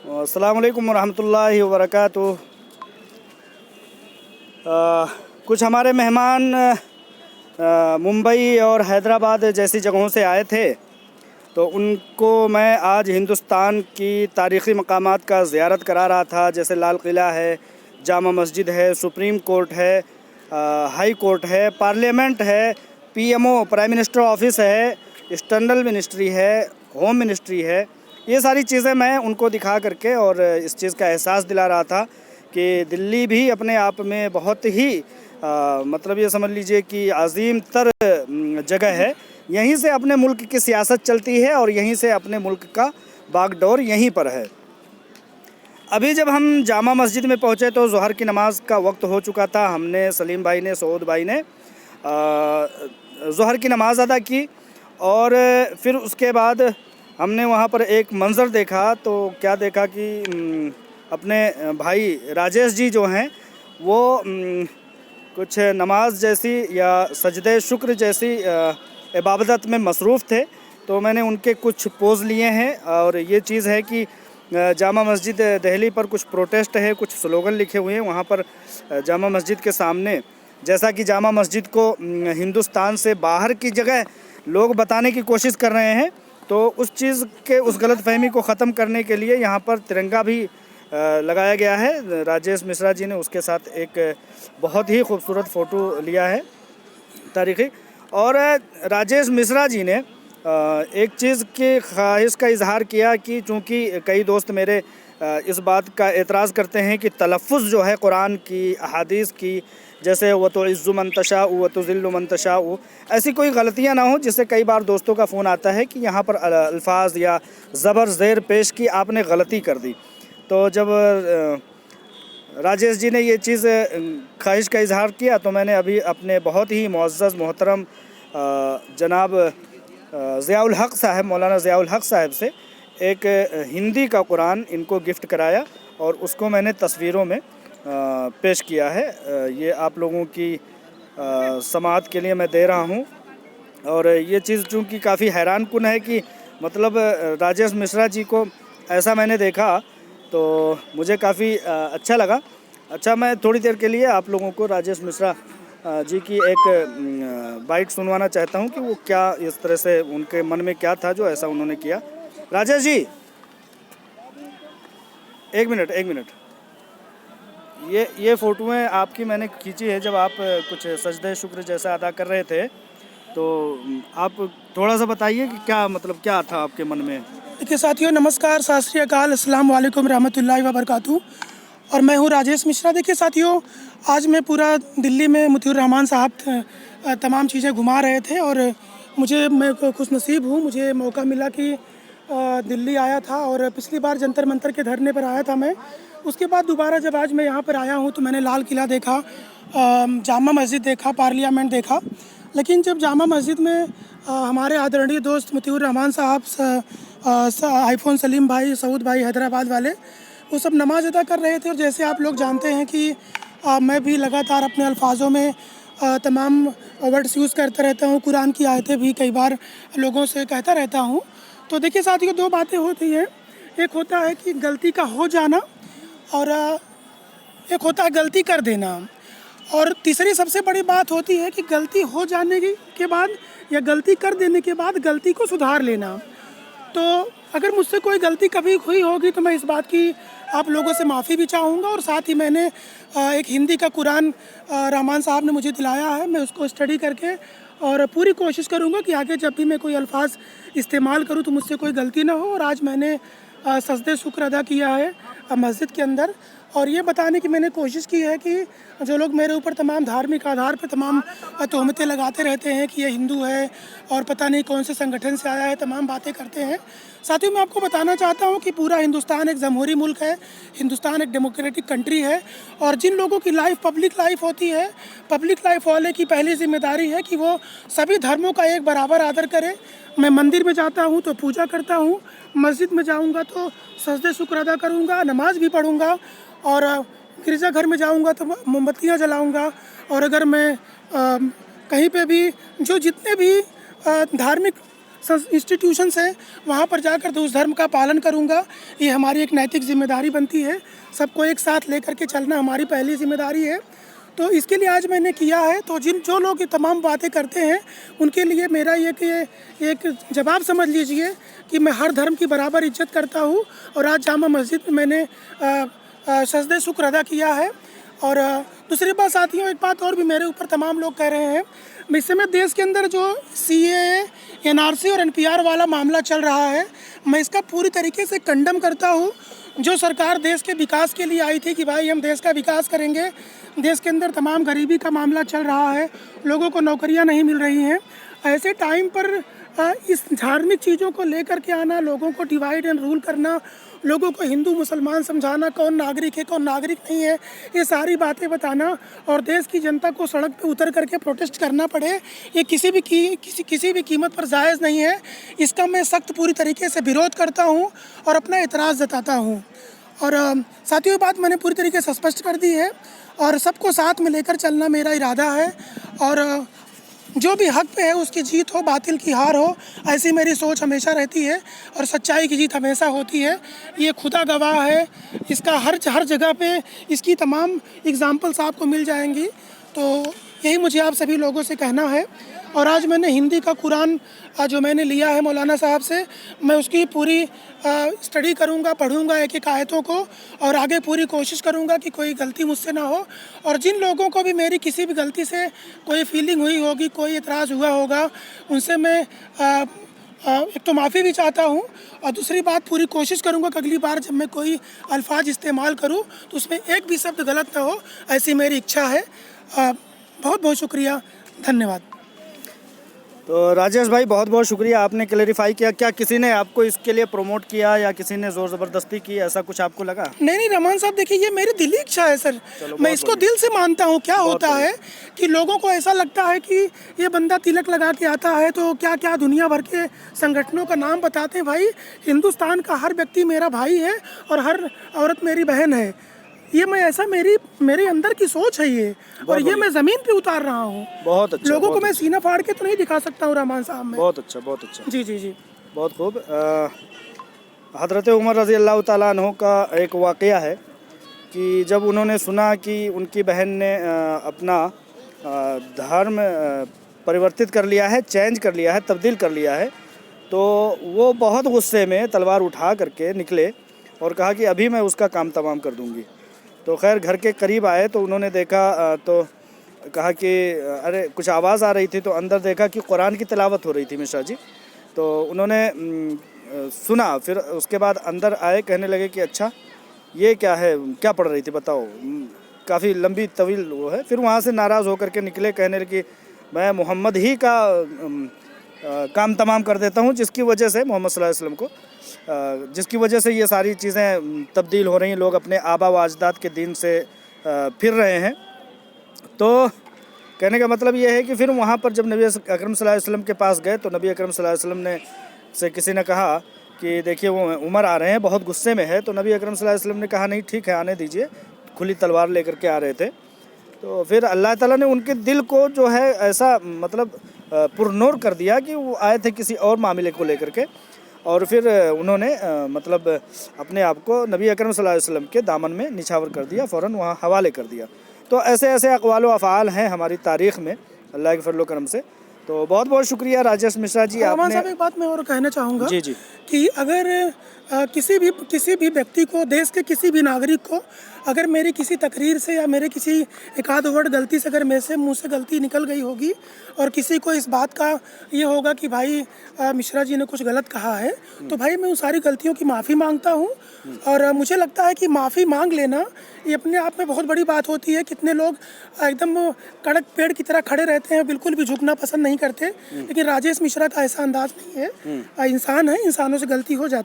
अस्सलाम वालेकुम रहमतुल्लाहि व बरकातुहू। कुछ हमारे मेहमान मुंबई और हैदराबाद जैसी जगहों से आए थे, तो उनको मैं आज हिंदुस्तान की तारीख़ी मकामात का ज़ियारत करा रहा था। जैसे लाल किला है, जामा मस्जिद है, सुप्रीम कोर्ट है, हाई कोर्ट है, पार्लियामेंट है, पीएमओ प्राइम मिनिस्टर ऑफिस है, एक्सटर्नल मिनिस्ट्री है, होम मिनिस्ट्री है। ये सारी चीज़ें मैं उनको दिखा करके और इस चीज़ का एहसास दिला रहा था कि दिल्ली भी अपने आप में बहुत ही मतलब ये समझ लीजिए कि अज़ीम तर जगह है। यहीं से अपने मुल्क की सियासत चलती है और यहीं से अपने मुल्क का बागडोर यहीं पर है। अभी जब हम जामा मस्जिद में पहुँचे तो ज़ोहर की नमाज़ का वक्त हो चुका था। हमने सलीम भाई ने, सऊद भाई ने ज़ोहर की नमाज़ अदा की और फिर उसके बाद हमने वहाँ पर एक मंज़र देखा। तो क्या देखा कि अपने भाई राजेश जी जो हैं वो कुछ नमाज जैसी या सजदे शुक्र जैसी इबादत में मसरूफ़ थे। तो मैंने उनके कुछ पोज़ लिए हैं और ये चीज़ है कि जामा मस्जिद दिल्ली पर कुछ प्रोटेस्ट है, कुछ स्लोगन लिखे हुए हैं वहाँ पर जामा मस्जिद के सामने। जैसा कि जामा मस्जिद को हिंदुस्तान से बाहर की जगह लोग बताने की कोशिश कर रहे हैं, तो उस चीज़ के उस गलतफहमी को ख़त्म करने के लिए यहाँ पर तिरंगा भी लगाया गया है। राजेश मिश्रा जी ने उसके साथ एक बहुत ही खूबसूरत फ़ोटो लिया है तारीख़ी। और राजेश मिश्रा जी ने एक चीज़ की ख्वाहिश का इजहार किया कि चूँकि कई दोस्त मेरे इस बात का एतराज़ करते हैं कि तलफ़्फ़ुज़ जो है कुरान की, अहादीस की, जैसे व तो इज़्ज़ु मन तशाउ व तुज़िल्लु मन तशाउ, ऐसी कोई गलतियाँ ना हो। जिससे कई बार दोस्तों का फ़ोन आता है कि यहाँ पर अल्फाज या ज़बर ज़ेर पेश की, आपने गलती कर दी। तो जब राजेश जी ने ये चीज़ ख्वाहिश का इजहार किया तो मैंने अभी अपने बहुत ही मुअज़्ज़ज़ मोहतरम जनाब ज़ियाउल हक़ साहब, मौलाना ज़ियाउल हक़ साहब से एक हिंदी का कुरान इनको गिफ्ट कराया और उसको मैंने तस्वीरों में पेश किया है। ये आप लोगों की समाअत के लिए मैं दे रहा हूँ। और ये चीज़ चूँकि काफ़ी हैरान कुन है कि मतलब राजेश मिश्रा जी को ऐसा मैंने देखा तो मुझे काफ़ी अच्छा लगा। अच्छा, मैं थोड़ी देर के लिए आप लोगों को राजेश मिश्रा जी की एक बाइट सुनवाना चाहता हूँ कि वो क्या इस तरह से उनके मन में क्या था जो ऐसा उन्होंने किया। राजेश जी, एक मिनट। ये फ़ोटोएँ आपकी मैंने खींची है जब आप कुछ सजदे शुक्र जैसा अदा कर रहे थे। तो आप थोड़ा सा बताइए कि क्या मतलब क्या था आपके मन में। देखिए साथियों, नमस्कार, सत श्री अकाल, अस्सलाम वालेकुम रहमतुल्लाहि व बरकातुहू। और मैं हूँ राजेश मिश्रा। देखिए साथियों, आज मैं पूरा दिल्ली में मुतीउर रहमान साहब तमाम चीज़ें घुमा रहे थे और मैं खुशनसीब हूँ, मुझे मौका मिला कि दिल्ली आया था और पिछली बार जंतर मंतर के धरने पर आया था मैं। उसके बाद दोबारा जब आज मैं यहाँ पर आया हूँ तो मैंने लाल किला देखा, जामा मस्जिद देखा, पार्लियामेंट देखा। लेकिन जब जामा मस्जिद में हमारे आदरणीय दोस्त मुतीउर रहमान साहब, आईफोन सलीम भाई, सऊद भाई हैदराबाद वाले, वो सब नमाज़ अदा कर रहे थे। और जैसे आप लोग जानते हैं कि मैं भी लगातार अपने अल्फाजों में तमाम वर्ड्स यूज़ करता रहता हूँ, कुरान की आयतें भी कई बार लोगों से कहता रहता हूँ। तो देखिए साथियों, दो बातें होती हैं। एक होता है कि गलती का हो जाना और एक होता है गलती कर देना। और तीसरी सबसे बड़ी बात होती है कि गलती हो जाने के बाद या गलती कर देने के बाद गलती को सुधार लेना। तो अगर मुझसे कोई गलती कभी हुई होगी तो मैं इस बात की आप लोगों से माफ़ी भी चाहूँगा। और साथ ही मैंने एक हिंदी का कुरान रहमान साहब ने मुझे दिलाया है, मैं उसको स्टडी करके और पूरी कोशिश करूँगा कि आगे जब भी मैं कोई अल्फाज इस्तेमाल करूँ तो मुझसे कोई गलती ना हो। और आज मैंने सजदे शुक्र अदा किया है मस्जिद के अंदर, और ये बताने की मैंने कोशिश की है कि जो लोग मेरे ऊपर तमाम धार्मिक आधार पर तमाम तोहमतें लगाते रहते हैं कि ये हिंदू है और पता नहीं कौन से संगठन से आया है, तमाम बातें करते हैं। साथियों, मैं आपको बताना चाहता हूँ कि पूरा हिंदुस्तान एक जमहूरी मुल्क है, हिंदुस्तान एक डेमोक्रेटिक कंट्री है। और जिन लोगों की लाइफ पब्लिक लाइफ होती है, पब्लिक लाइफ वाले की पहली जिम्मेदारी है कि वो सभी धर्मों का एक बराबर आदर करे। मैं मंदिर में जाता हूँ तो पूजा करता हूँ, मस्जिद में जाऊँगा तो सजदे शुक्र अदा करूँगा, नमाज भी पढ़ूँगा, और गिरजाघर में जाऊँगा तो मोमबत्तियाँ जलाऊँगा। और अगर मैं कहीं पे भी जो जितने भी धार्मिक इंस्टीट्यूशंस हैं वहाँ पर जाकर तो उस धर्म का पालन करूँगा। ये हमारी एक नैतिक जिम्मेदारी बनती है। सबको एक साथ लेकर के चलना हमारी पहली जिम्मेदारी है। तो इसके लिए आज मैंने किया है। तो जो लोग ये तमाम बातें करते हैं उनके लिए मेरा ये कि एक जवाब समझ लीजिए कि मैं हर धर्म की बराबर इज्जत करता हूँ। और आज जामा मस्जिद में मैंने सजदे शुक्र अदा किया है। और दूसरी बात साथियों, एक बात और भी मेरे ऊपर तमाम लोग कह रहे हैं, इस समय देश के अंदर जो CAA, NRC और NPR वाला मामला चल रहा है, मैं इसका पूरी तरीके से कंडम करता हूँ। जो सरकार देश के विकास के लिए आई थी कि भाई हम देश का विकास करेंगे, देश के अंदर तमाम गरीबी का मामला चल रहा है, लोगों को नौकरियां नहीं मिल रही हैं, ऐसे टाइम पर इस धार्मिक चीज़ों को लेकर के आना, लोगों को डिवाइड एंड रूल करना, लोगों को हिंदू मुसलमान समझाना, कौन नागरिक है कौन नागरिक नहीं है, ये सारी बातें बताना और देश की जनता को सड़क पे उतर करके प्रोटेस्ट करना पड़े, ये किसी भी कीमत पर जायज़ नहीं है। इसका मैं सख्त पूरी तरीके से विरोध करता हूँ और अपना एतराज़ जताता हूँ। और साथियों, बात मैंने पूरी तरीके से स्पष्ट कर दी है और सबको साथ में लेकर चलना मेरा इरादा है। और जो भी हक पे है उसकी जीत हो, बातिल की हार हो, ऐसी मेरी सोच हमेशा रहती है और सच्चाई की जीत हमेशा होती है। ये खुदा गवाह है, इसका हर जगह पे इसकी तमाम एग्जाम्पल्स आपको मिल जाएंगी। तो यही मुझे आप सभी लोगों से कहना है। और आज मैंने हिंदी का कुरान जो मैंने लिया है मौलाना साहब से, मैं उसकी पूरी स्टडी करूँगा, पढ़ूँगा एक एक आयतों को और आगे पूरी कोशिश करूँगा कि कोई गलती मुझसे ना हो। और जिन लोगों को भी मेरी किसी भी गलती से कोई फीलिंग हुई होगी, कोई एतराज़ हुआ होगा, उनसे मैं एक तो माफ़ी भी चाहता हूँ और दूसरी बात पूरी कोशिश करूँगा कि अगली बार जब मैं कोई अल्फाज इस्तेमाल करूँ तो उसमें एक भी शब्द गलत ना हो, ऐसी मेरी इच्छा है। बहुत बहुत शुक्रिया, धन्यवाद। तो राजेश भाई, बहुत बहुत शुक्रिया, आपने क्लेरिफाई किया। क्या किसी ने आपको इसके लिए प्रमोट किया या किसी ने ज़ोर ज़बरदस्ती की, ऐसा कुछ आपको लगा? नहीं रहमान साहब, देखिए ये मेरी दिली इच्छा है सर, मैं इसको दिल से मानता हूँ। क्या होता है कि लोगों को ऐसा लगता है कि ये बंदा तिलक लगा के आता है तो क्या क्या दुनिया भर के संगठनों का नाम बताते हैं। भाई, हिंदुस्तान का हर व्यक्ति मेरा भाई है और हर औरत मेरी बहन है। ये मैं ऐसा मेरे अंदर की सोच है ये, और ये मैं ज़मीन पे उतार रहा हूँ। बहुत अच्छा। लोगों को मैं सीना फाड़ के तो नहीं दिखा सकता हूँ रहमान साहब में। बहुत अच्छा, बहुत अच्छा। जी, बहुत खूब। हज़रत उमर रज़ी अल्लाह ताला अन्हु का एक वाक़या है कि जब उन्होंने सुना कि उनकी बहन ने अपना धर्म परिवर्तित कर लिया है, चेंज कर लिया है, तब्दील कर लिया है, तो वो बहुत गुस्से में तलवार उठा करके निकले और कहा कि अभी मैं उसका काम तमाम कर दूँगी। तो खैर घर के करीब आए तो उन्होंने देखा तो कहा कि अरे कुछ आवाज़ आ रही थी, तो अंदर देखा कि कुरान की तिलावत हो रही थी मिश्रा जी। तो उन्होंने सुना, फिर उसके बाद अंदर आए, कहने लगे कि अच्छा ये क्या है, क्या पढ़ रही थी बताओ, काफ़ी लंबी तवील वो है। फिर वहाँ से नाराज़ होकर के निकले, कहने लगे कि मैं मोहम्मद ही का काम तमाम कर देता हूँ, जिसकी वजह से मोहम्मद सल्लल्लाहु अलैहि वसल्लम को जिसकी वजह से ये सारी चीज़ें तब्दील हो रही हैं, लोग अपने आबा व अजदाद के दीन से फिर रहे हैं। तो कहने का मतलब ये है कि फिर वहाँ पर जब नबी अकरम सल्लल्लाहु अलैहि वसल्लम के पास गए तो नबी अकरम सल्लल्लाहु अलैहि वसल्लम ने से किसी ने कहा कि देखिए वो उमर आ रहे हैं, बहुत गुस्से में है। तो नबी अकरम सल्लल्लाहु अलैहि वसल्लम ने कहा नहीं ठीक है, आने दीजिए, खुली तलवार लेकर के आ रहे थे। तो फिर अल्लाह ताला ने उनके दिल को जो है ऐसा मतलब पुरनूर कर दिया कि वो आए थे किसी और मामले को लेकर के, और फिर उन्होंने मतलब अपने आप को नबी अकरम सल्लल्लाहु अलैहि वसल्लम के दामन में निछावर कर दिया, फ़ौरन वहाँ हवाले कर दिया। तो ऐसे ऐसे अक़वाल व अफ़आल हैं हमारी तारीख़ में अल्लाह के फजल करम से। तो बहुत बहुत शुक्रिया राजेश मिश्रा जी, आपने। साहब, एक बात मैं और कहना चाहूँगा जी कि अगर किसी भी व्यक्ति को, देश के किसी भी नागरिक को अगर मेरी किसी तकरीर से या मेरे किसी एक आध वर्ड गलती से अगर मेरे से मुँह से गलती निकल गई होगी और किसी को इस बात का ये होगा कि भाई मिश्रा जी ने कुछ गलत कहा है, तो भाई मैं उन सारी गलतियों की माफ़ी मांगता हूँ। और मुझे लगता है कि माफ़ी मांग लेना ये अपने आप में बहुत बड़ी बात होती है। कितने लोग एकदम कड़क पेड़ की तरह खड़े रहते हैं, बिल्कुल भी झुकना पसंद नहीं करते, लेकिन राजेश मिश्रा का ऐसा अंदाज नहीं है। इंसान है, इंसानों से गलती हो जाती है।